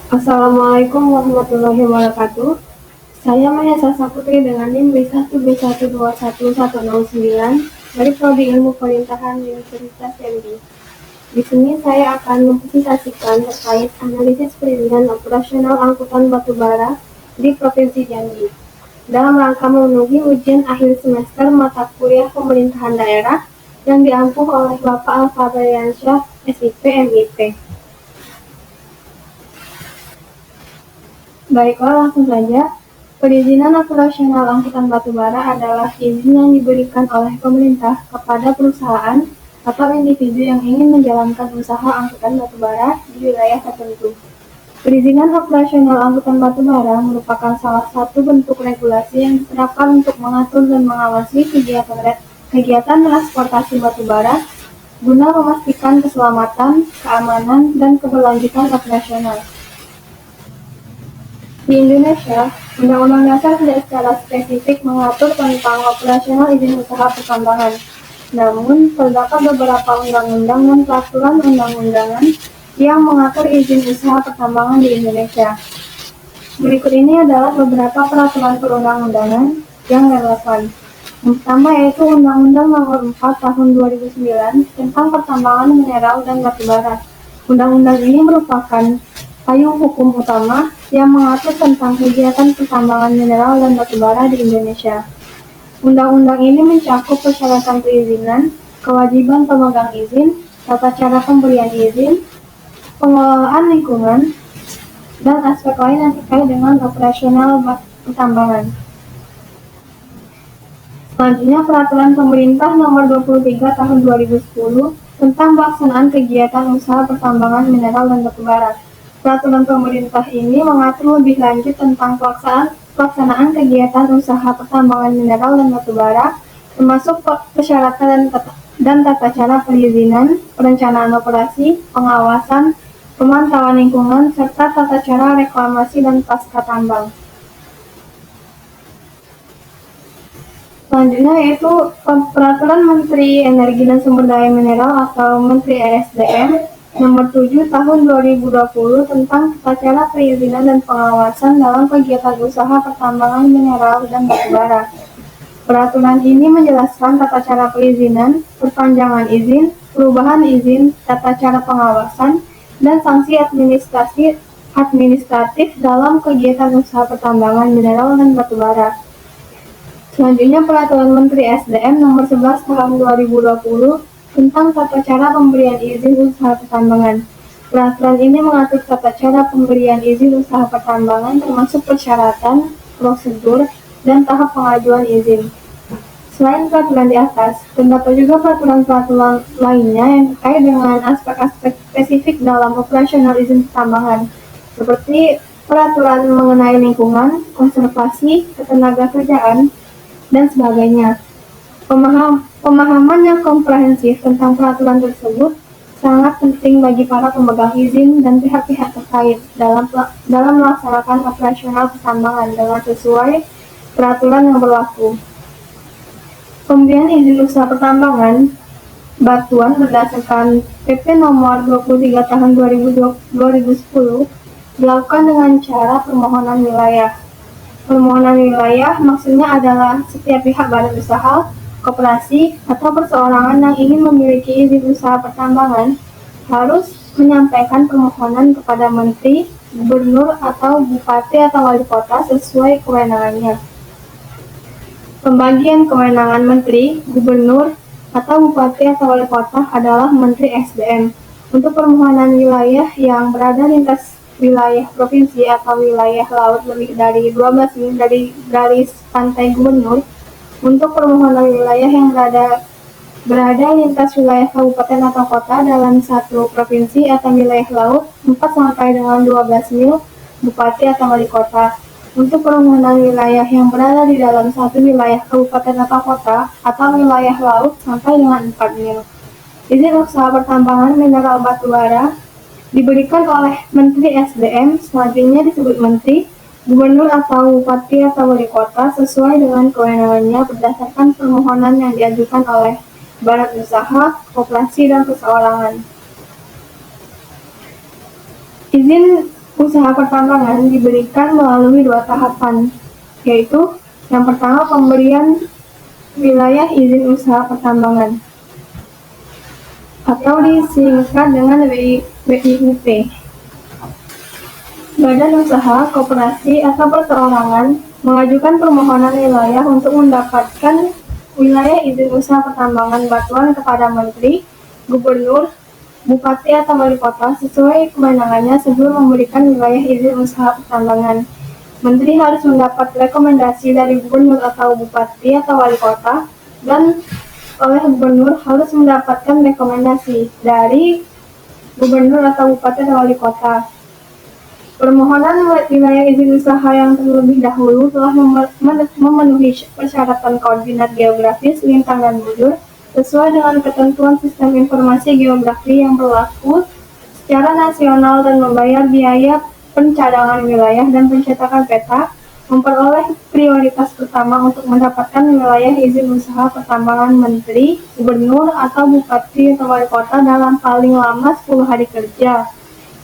Assalamualaikum warahmatullahi wabarakatuh. Saya Mahesa Saputri dengan NIM B1B1211169 dari Prodi Ilmu Pemerintahan Universitas Jambi. Di sini saya akan mempresentasikan terkait analisis perizinan operasional angkutan batubara di Provinsi Jambi dalam rangka memenuhi ujian akhir semester mata kuliah pemerintahan daerah yang diampuh oleh Bapak Alfabriansyah, SIP, MIP. Baiklah, langsung saja. Perizinan operasional angkutan batubara adalah izin yang diberikan oleh pemerintah kepada perusahaan atau individu yang ingin menjalankan usaha angkutan batubara di wilayah tertentu. Perizinan operasional angkutan batubara merupakan salah satu bentuk regulasi yang diterapkan untuk mengatur dan mengawasi kegiatan transportasi batubara guna memastikan keselamatan, keamanan, dan keberlanjutan operasional. Di Indonesia, Undang-Undang Dasar tidak secara spesifik mengatur tentang operasional izin usaha pertambangan. Namun, terdapat beberapa undang-undang dan peraturan undang-undangan yang mengatur izin usaha pertambangan di Indonesia. Berikut ini adalah beberapa peraturan perundang-undangan yang relevan. Yang pertama yaitu Undang-Undang Nomor 4 Tahun 2009 tentang Pertambangan Mineral dan Batubara. Undang-undang ini merupakan payung hukum utama yang mengatur tentang kegiatan pertambangan mineral dan batubara di Indonesia. Undang-undang ini mencakup persyaratan perizinan, kewajiban pemegang izin, tata cara pemberian izin, pengelolaan lingkungan, dan aspek lain yang terkait dengan operasional pertambangan. Selanjutnya, Peraturan Pemerintah Nomor 23 Tahun 2010 tentang pelaksanaan kegiatan usaha pertambangan mineral dan batubara. Peraturan pemerintah ini mengatur lebih lanjut tentang pelaksanaan kegiatan usaha pertambangan mineral dan batubara, termasuk persyaratan dan tata cara perizinan, perencanaan operasi, pengawasan, pemantauan lingkungan, serta tata cara reklamasi dan pasca tambang. Selanjutnya yaitu Peraturan Menteri Energi dan Sumber Daya Mineral atau Menteri ESDM Nomor 7 Tahun 2020 tentang tata cara perizinan dan pengawasan dalam kegiatan usaha pertambangan mineral dan batubara. Peraturan ini menjelaskan tata cara perizinan, perpanjangan izin, perubahan izin, tata cara pengawasan, dan sanksi administratif dalam kegiatan usaha pertambangan mineral dan batubara. Selanjutnya Peraturan Menteri SDM Nomor 11 Tahun 2020 tentang tata cara pemberian izin usaha pertambangan. Peraturan ini mengatur tata cara pemberian izin usaha pertambangan termasuk persyaratan, prosedur, dan tahap pengajuan izin. Selain peraturan di atas, terdapat juga peraturan-peraturan lainnya yang terkait dengan aspek-aspek spesifik dalam operasional izin pertambangan, seperti peraturan mengenai lingkungan, konservasi, ketenagakerjaan, dan sebagainya. Pemahaman yang komprehensif tentang peraturan tersebut sangat penting bagi para pemegang izin dan pihak-pihak terkait dalam melaksanakan operasional pertambangan dengan sesuai peraturan yang berlaku. Pemberian izin usaha pertambangan batuan berdasarkan PP Nomor 23 Tahun 2010 dilakukan dengan cara permohonan wilayah. Permohonan wilayah maksudnya adalah setiap pihak badan usaha, koperasi, atau perseorangan yang ingin memiliki izin usaha pertambangan harus menyampaikan permohonan kepada menteri, gubernur, atau bupati atau wali kota sesuai kewenangannya. Pembagian kewenangan menteri, gubernur, atau bupati atau wali kota adalah Menteri SDM. Untuk permohonan wilayah yang berada lintas wilayah provinsi atau wilayah laut lebih dari 12 mil dari garis pantai gubernur, untuk permohonan wilayah yang berada lintas wilayah kabupaten atau kota dalam satu provinsi atau wilayah laut 4 sampai dengan 12 mil, bupati atau wali kota. Untuk permohonan wilayah yang berada di dalam satu wilayah kabupaten atau kota atau wilayah laut sampai dengan 4 mil. Izin usaha pertambangan mineral batubara diberikan oleh Menteri SDM, selanjutnya disebut Menteri, Gubernur atau Bupati atau Wali Kota sesuai dengan kewenangannya berdasarkan permohonan yang diajukan oleh badan usaha, koperasi, dan perseorangan. Izin Usaha pertambangan diberikan melalui 2 tahapan, yaitu yang pertama pemberian wilayah izin usaha pertambangan atau disingkat dengan WIUP. Badan usaha, koperasi, atau perseorangan mengajukan permohonan wilayah untuk mendapatkan wilayah izin usaha pertambangan batuan kepada Menteri, Gubernur, Bupati atau Wali Kota sesuai kewenangannya sebelum memberikan wilayah izin usaha pertambangan. Menteri harus mendapat rekomendasi dari Gubernur atau Bupati atau Wali Kota, dan oleh Gubernur harus mendapatkan rekomendasi dari Gubernur atau Bupati atau Wali Kota. Permohonan wilayah izin usaha yang terlebih dahulu telah memenuhi persyaratan koordinat geografis, lintang, dan bujur sesuai dengan ketentuan sistem informasi geografi yang berlaku secara nasional dan membayar biaya pencadangan wilayah dan pencetakan peta, memperoleh prioritas pertama untuk mendapatkan wilayah izin usaha pertambangan Menteri, Gubernur, atau Bupati atau Wali Kota dalam paling lama 10 hari kerja.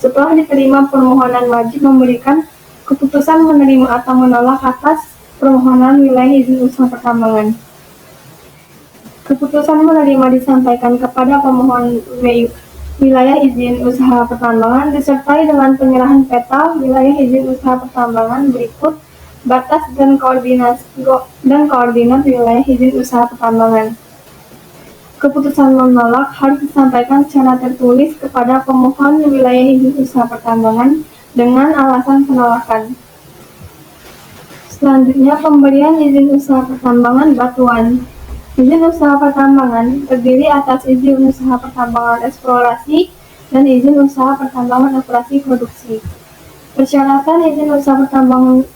Setelah diterima permohonan wajib memberikan keputusan menerima atau menolak atas permohonan wilayah izin usaha pertambangan. Keputusan menerima disampaikan kepada pemohon wilayah izin usaha pertambangan disertai dengan penyerahan peta wilayah izin usaha pertambangan berikut batas dan koordinat wilayah izin usaha pertambangan. Keputusan menolak harus disampaikan secara tertulis kepada pemohon wilayah izin usaha pertambangan dengan alasan penolakan. Selanjutnya, pemberian izin usaha pertambangan batuan. Izin usaha pertambangan terdiri atas izin usaha pertambangan eksplorasi dan izin usaha pertambangan operasi produksi. Persyaratan izin usaha pertambangan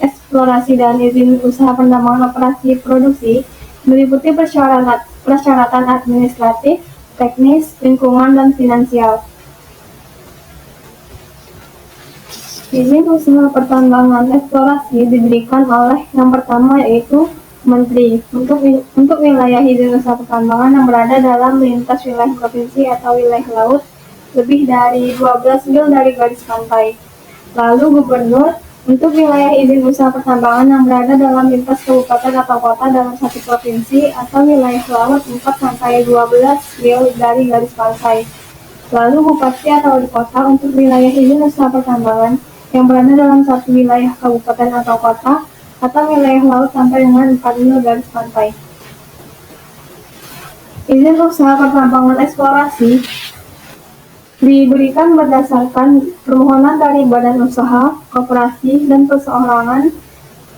eksplorasi dan izin usaha pertambangan operasi produksi meliputi persyaratan administratif, teknis, lingkungan, dan finansial. Izin usaha pertambangan eksplorasi diberikan oleh yang pertama yaitu Menteri untuk wilayah izin usaha pertambangan yang berada dalam lintas wilayah provinsi atau wilayah laut lebih dari 12 mil dari garis pantai. Lalu Gubernur untuk wilayah izin usaha pertambangan yang berada dalam lintas kabupaten atau kota dalam satu provinsi atau wilayah laut 4-12 mil dari garis pantai. Lalu Bupati atau Wali Kota untuk wilayah izin usaha pertambangan yang berada dalam satu wilayah kabupaten atau kota atau wilayah laut sampai dengan 4 mil garis pantai. Izin usaha pertambangan eksplorasi diberikan berdasarkan permohonan dari badan usaha, koperasi, dan perseorangan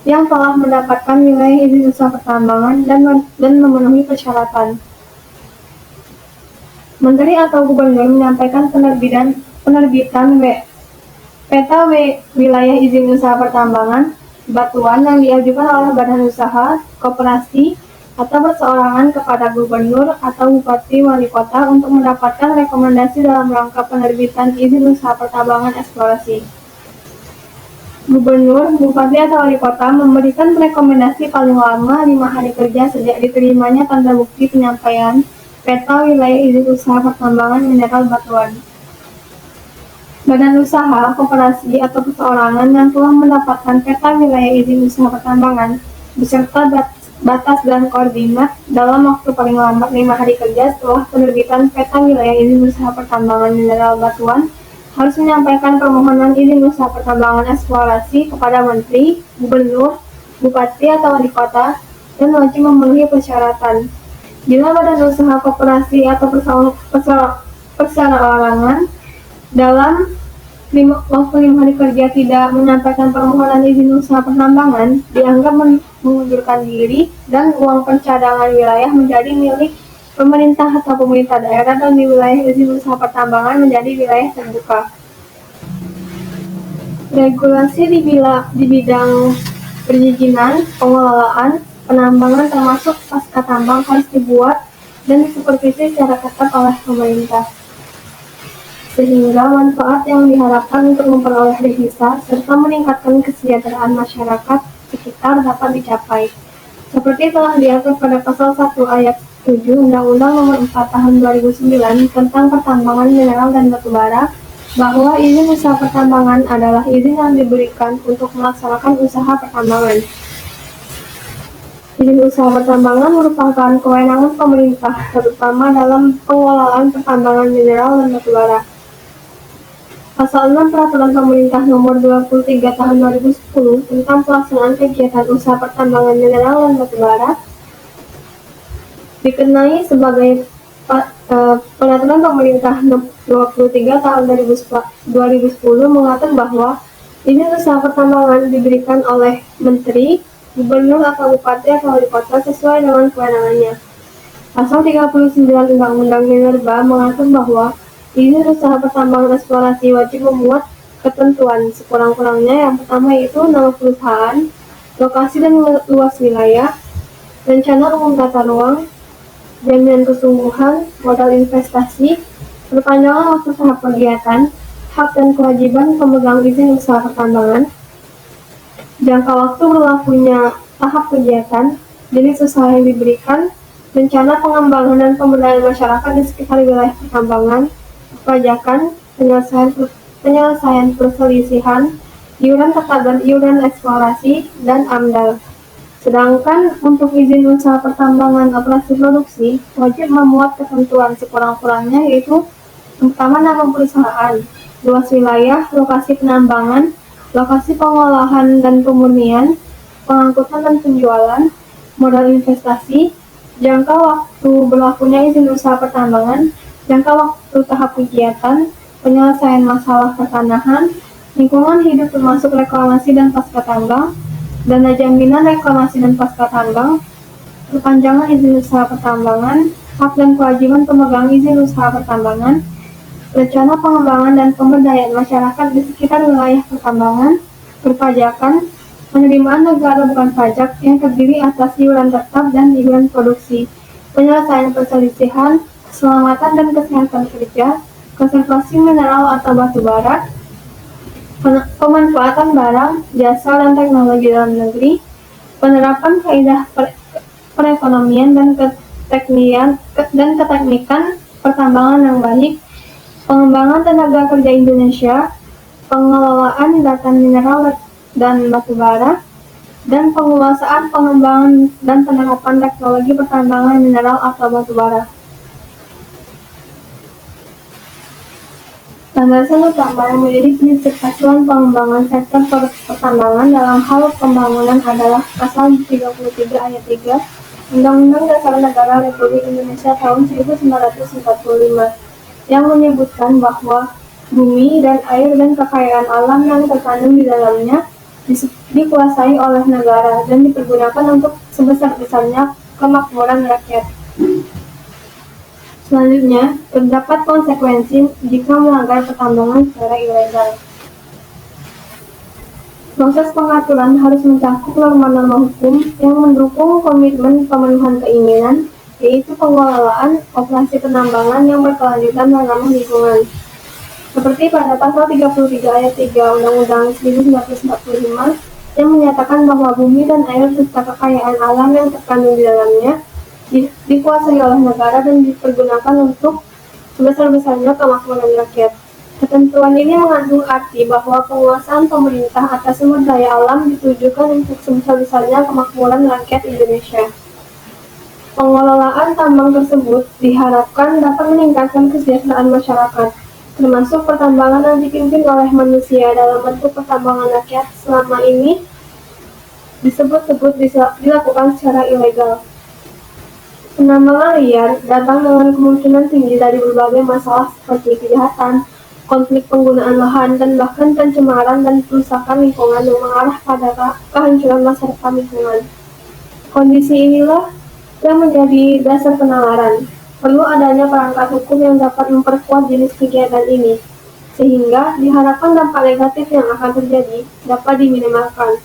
yang telah mendapatkan wilayah izin usaha pertambangan dan memenuhi persyaratan. Menteri atau Gubernur menyampaikan penerbitan peta wilayah izin usaha pertambangan batuan yang diajukan oleh badan usaha, koperasi, atau perseorangan kepada Gubernur atau Bupati Wali Kota untuk mendapatkan rekomendasi dalam rangka penerbitan izin usaha pertambangan eksplorasi. Gubernur, Bupati atau Wali Kota memberikan rekomendasi paling lama 5 hari kerja sejak diterimanya tanda bukti penyampaian peta wilayah izin usaha pertambangan mineral batuan. Badan usaha, koperasi, atau perseorangan yang telah mendapatkan peta wilayah izin usaha pertambangan beserta batas dan koordinat dalam waktu paling lambat 5 hari kerja setelah penerbitan peta wilayah izin usaha pertambangan mineral batuan harus menyampaikan permohonan izin usaha pertambangan eksplorasi kepada Menteri, Gubernur, Bupati atau Wali Kota dan wajib memenuhi persyaratan. Bila badan usaha, koperasi, atau perseorangan dalam waktu 5 hari kerja tidak menyampaikan permohonan izin usaha pertambangan, dianggap mengundurkan diri dan uang pencadangan wilayah menjadi milik pemerintah atau pemerintah daerah dan di wilayah izin usaha pertambangan menjadi wilayah terbuka. Regulasi di bidang perizinan, pengelolaan, penambangan termasuk pasca tambang harus dibuat dan disupervisi secara ketat oleh pemerintah, sehingga manfaat yang diharapkan untuk memperoleh devisa serta meningkatkan kesejahteraan masyarakat sekitar dapat dicapai. Seperti telah diatur pada pasal 1 ayat 7 Undang-Undang Nomor 4 Tahun 2009 tentang Pertambangan Mineral dan Batubara bahwa izin usaha pertambangan adalah izin yang diberikan untuk melaksanakan usaha pertambangan. Izin usaha pertambangan merupakan kewenangan pemerintah, terutama dalam pengelolaan pertambangan mineral dan batubara. Pasal 6 Peraturan Pemerintah Nomor 23 Tahun 2010 tentang pelaksanaan kegiatan usaha pertambangan mineral dan batubara dikenai sebagai Peraturan Pemerintah Nomor 23 Tahun 2010 mengatur bahwa izin usaha pertambangan diberikan oleh Menteri, Gubernur atau Bupati atau Wali Kota sesuai dengan kewenangannya. Pasal 39 Undang-Undang Minerba mengatur bahwa izin usaha pertambangan eksplorasi wajib memuat ketentuan sekurang-kurangnya. Yang pertama yaitu nama perusahaan, lokasi dan luas wilayah, rencana umum tata ruang, jaminan kesungguhan, modal investasi, perpanjangan waktu tahap kegiatan, hak dan kewajiban pemegang izin usaha pertambangan, jangka waktu berlakunya tahap kegiatan, jenis usaha yang diberikan, rencana pengembangan dan pemberdayaan masyarakat di sekitar wilayah pertambangan, perpajakan, penyelesaian perselisihan, iuran tetap dan iuran eksplorasi, dan AMDAL. Sedangkan untuk izin usaha pertambangan operasi produksi wajib memuat ketentuan sekurang-kurangnya yaitu yang pertama nama perusahaan, luas wilayah, lokasi penambangan, lokasi pengolahan dan pemurnian, pengangkutan dan penjualan, modal investasi, jangka waktu berlakunya izin usaha pertambangan, jangka waktu tahap kegiatan, penyelesaian masalah pertanahan, lingkungan hidup termasuk reklamasi dan pasca tambang, dana jaminan reklamasi dan pasca tambang, perpanjangan izin usaha pertambangan, hak dan kewajiban pemegang izin usaha pertambangan, rencana pengembangan dan pemberdayaan masyarakat di sekitar wilayah pertambangan, perpajakan, penerimaan negara bukan pajak yang terdiri atas iuran tetap dan iuran produksi, penyelesaian perselisihan, keselamatan dan kesehatan kerja, konservasi mineral atau batu bara, pemanfaatan barang, jasa, dan teknologi dalam negeri, penerapan kaidah perekonomian dan keteknikan pertambangan yang baik, pengembangan tenaga kerja Indonesia, pengelolaan data mineral dan batu bara, dan penguasaan pengembangan dan penerapan teknologi pertambangan mineral atau batu bara. Landasan utama yang menjadi prinsip acuan pengembangan sektor pertambangan dalam hal pembangunan adalah Pasal 33 Ayat 3 Undang-Undang Dasar Negara Republik Indonesia tahun 1945 yang menyebutkan bahwa bumi dan air dan kekayaan alam yang terkandung di dalamnya dikuasai oleh negara dan dipergunakan untuk sebesar-besarnya kemakmuran rakyat. Selanjutnya, terdapat konsekuensi jika melanggar pertambangan secara ilegal. Proses pengaturan harus mencakup norma-norma hukum yang mendukung komitmen pemenuhan keinginan, yaitu pengelolaan operasi penambangan yang berkelanjutan dan ramah lingkungan. Seperti pada pasal 33 ayat 3 Undang-Undang 1945 yang menyatakan bahwa bumi dan air serta kekayaan alam yang terkandung di dalamnya dikuasai oleh negara dan dipergunakan untuk sebesar-besarnya kemakmuran rakyat. Ketentuan ini mengandung arti bahwa penguasaan pemerintah atas sumber daya alam ditujukan untuk sebesar-besarnya kemakmuran rakyat Indonesia. Pengelolaan tambang tersebut diharapkan dapat meningkatkan kesejahteraan masyarakat, termasuk pertambangan yang dipimpin oleh manusia dalam bentuk pertambangan rakyat selama ini disebut-sebut dilakukan secara ilegal. Penambangan liar datang dengan kemungkinan tinggi dari berbagai masalah seperti kejahatan, konflik penggunaan lahan, dan bahkan pencemaran dan kerusakan lingkungan yang mengarah pada kehancuran masa depan lingkungan. Kondisi inilah yang menjadi dasar penalaran. Perlu adanya perangkat hukum yang dapat memperkuat jenis kegiatan ini, sehingga diharapkan dampak negatif yang akan terjadi dapat diminimalkan.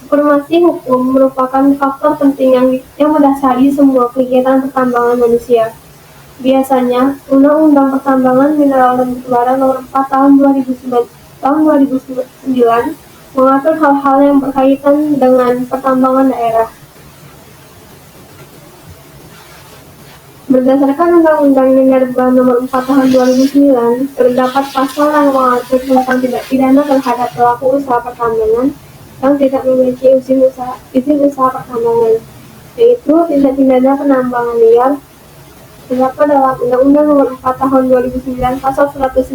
Supremasi hukum merupakan faktor penting yang mendasari semua kegiatan pertambangan manusia. Biasanya, Undang-Undang Pertambangan Mineral dan Batubara Nomor 4 Tahun 2009 mengatur hal-hal yang berkaitan dengan pertambangan daerah. Berdasarkan Undang-Undang Minerba Nomor 4 Tahun 2009, terdapat pasal yang mengatur tentang tindak pidana terhadap pelaku usaha pertambangan yang tidak memiliki izin usaha pertambangan, yaitu tindak pidana penambangan liar terdapat dalam Undang-Undang Nomor 4 Tahun 2009 Pasal 158.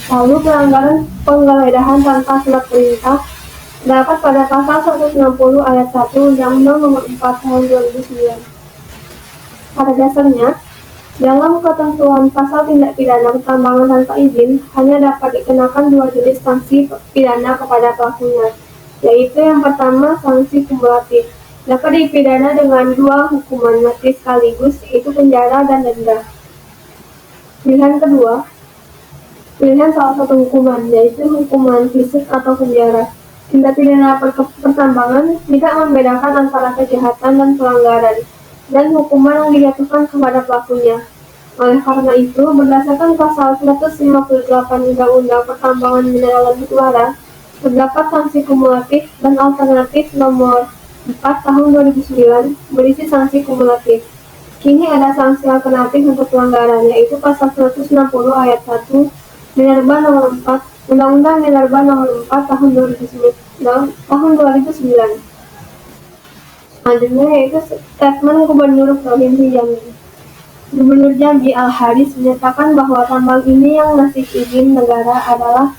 Lalu pelanggaran penggeledahan tanpa surat perintah dapat pada pasal 160 ayat 1 Undang-Undang Nomor 4 Tahun 2009. Pada dasarnya, dalam ketentuan pasal tindak pidana pertambangan tanpa izin hanya dapat dikenakan dua jenis sanksi pidana kepada pelakunya, yaitu yang pertama sanksi kumulatif, dapat dipidana dengan dua hukuman mati sekaligus, yaitu penjara dan denda. Pilihan salah satu hukuman, yaitu hukuman fisik atau penjara. Tindak pidana pertambangan tidak membedakan antara kejahatan dan pelanggaran, dan hukuman yang dijatuhkan kepada pelakunya. Oleh karena itu, berdasarkan pasal 158 Undang-Undang Pertambangan Mineral dan Batubara, terdapat sanksi kumulatif dan alternatif nomor 4 tahun 2009 berisi sanksi kumulatif. Kini ada sanksi alternatif untuk pelanggaran, yaitu pasal 160 ayat 1 Minerba Nomor 4 Undang-Undang Minerba Nomor 4 Tahun 2009. Selanjutnya yaitu statement Gubernur Provinsi Jambi. Gubernur Jambi Al-Haris menyatakan bahwa tambang ini yang nasib izin negara adalah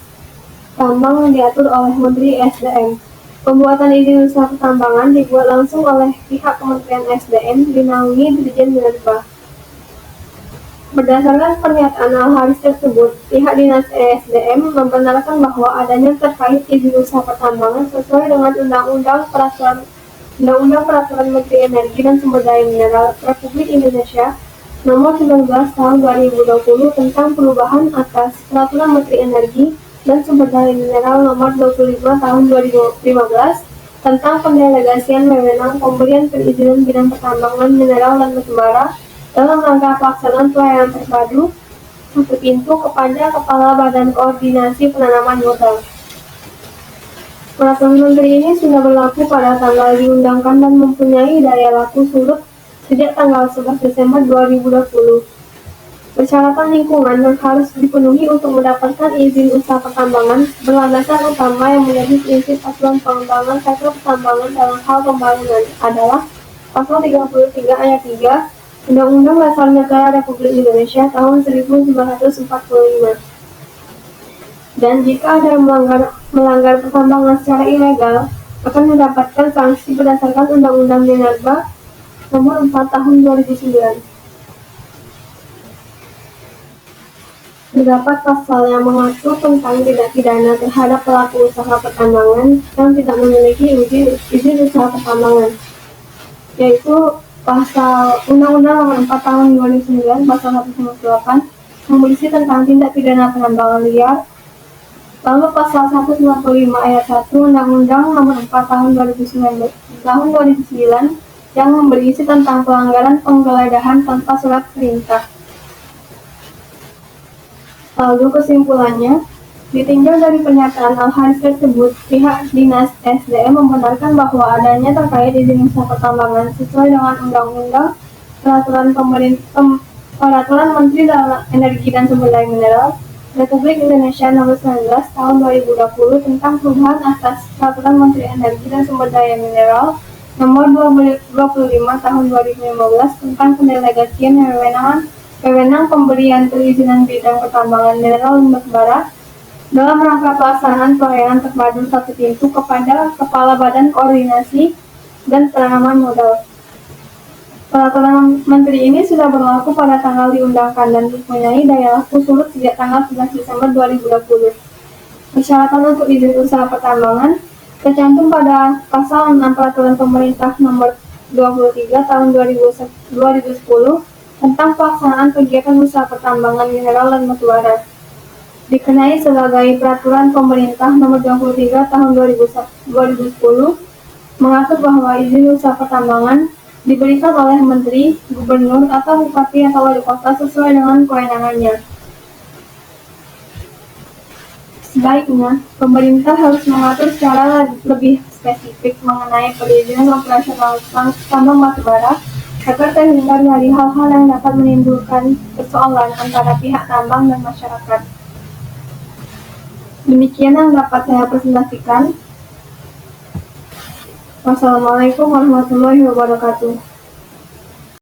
tambang yang diatur oleh Menteri SDM. Pembuatan izin usaha pertambangan dibuat langsung oleh pihak Kementerian SDM dinaungi Dirjen Minerba. Berdasarkan pernyataan Al-Haris tersebut, pihak Dinas ESDM membenarkan bahwa adanya terkait izin usaha pertambangan sesuai dengan Undang-Undang Peraturan Menteri Energi dan Sumber Daya Mineral Republik Indonesia Nomor 19 Tahun 2020 tentang perubahan atas Peraturan Menteri Energi dan Sumber Daya Mineral Nomor 25 Tahun 2015 tentang pendelegasian wewenang pemberian perizinan bidang pertambangan mineral dan batubara dalam rangka pelaksanaan pelayanan terpadu satu pintu kepada Kepala Badan Koordinasi Penanaman Modal. Peraturan Menteri ini sudah berlaku pada tanggal diundangkan dan mempunyai daya laku surut sejak tanggal 11 Desember 2020. Persyaratan lingkungan yang harus dipenuhi untuk mendapatkan izin usaha pertambangan berlandasan utama yang menjadi prinsip aturan pengembangan sektor pertambangan dalam hal pembangunan adalah Pasal 33 ayat 3 Undang-Undang Dasar Negara Republik Indonesia tahun 1945. Dan jika ada yang melanggar pertambangan secara ilegal, akan mendapatkan sanksi berdasarkan Undang-Undang Minerba Nomor 4 Tahun 2009. Terdapat pasal yang mengatur tentang tindak pidana terhadap pelaku usaha pertambangan yang tidak memiliki izin usaha pertambangan, yaitu pasal Undang-Undang Nomor 4 Tahun 2009 Pasal 158 yang berisi tentang tindak pidana penambangan liar. Lalu pasal 155 ayat 1 Undang-Undang Nomor 4 Tahun 2009 yang berisi tentang pelanggaran penggeledahan tanpa surat perintah. Lalu kesimpulannya, ditinjau dari pernyataan Al-Haris tersebut, pihak Dinas SDM membenarkan bahwa adanya terkait izin usaha pertambangan sesuai dengan Undang-Undang Peraturan Menteri Energi dan Sumber Daya Mineral Republik Indonesia Nomor 19 Tahun 2020 tentang perubahan atas Peraturan Menteri Energi dan Sumber Daya Mineral Nomor 25 Tahun 2015 tentang pendelegasian wewenang pemberian perizinan bidang pertambangan mineral dan batubara dalam rangka pelaksanaan pelayanan terpadu satu pintu kepada Kepala Badan Koordinasi dan Penanaman Modal. Peraturan Menteri ini sudah berlaku pada tanggal diundangkan dan mempunyai daya laku surut sejak tanggal 11 Desember 2020. Persyaratan untuk izin usaha pertambangan tercantum pada Pasal 6 Peraturan Pemerintah Nomor 23 Tahun 2010 tentang pelaksanaan kegiatan usaha pertambangan mineral dan batubara. Dikenai sebagai Peraturan Pemerintah Nomor 23 Tahun 2010 mengatur bahwa izin usaha pertambangan diberikan oleh Menteri, Gubernur, atau Bupati atau Wali Kota sesuai dengan kewenangannya. Sebaiknya, pemerintah harus mengatur secara lebih spesifik mengenai perizinan operasional tambang batubara agar terhindar dari hal-hal yang dapat menimbulkan persoalan antara pihak tambang dan masyarakat. Demikian yang dapat saya presentasikan. Wassalamualaikum warahmatullahi wabarakatuh.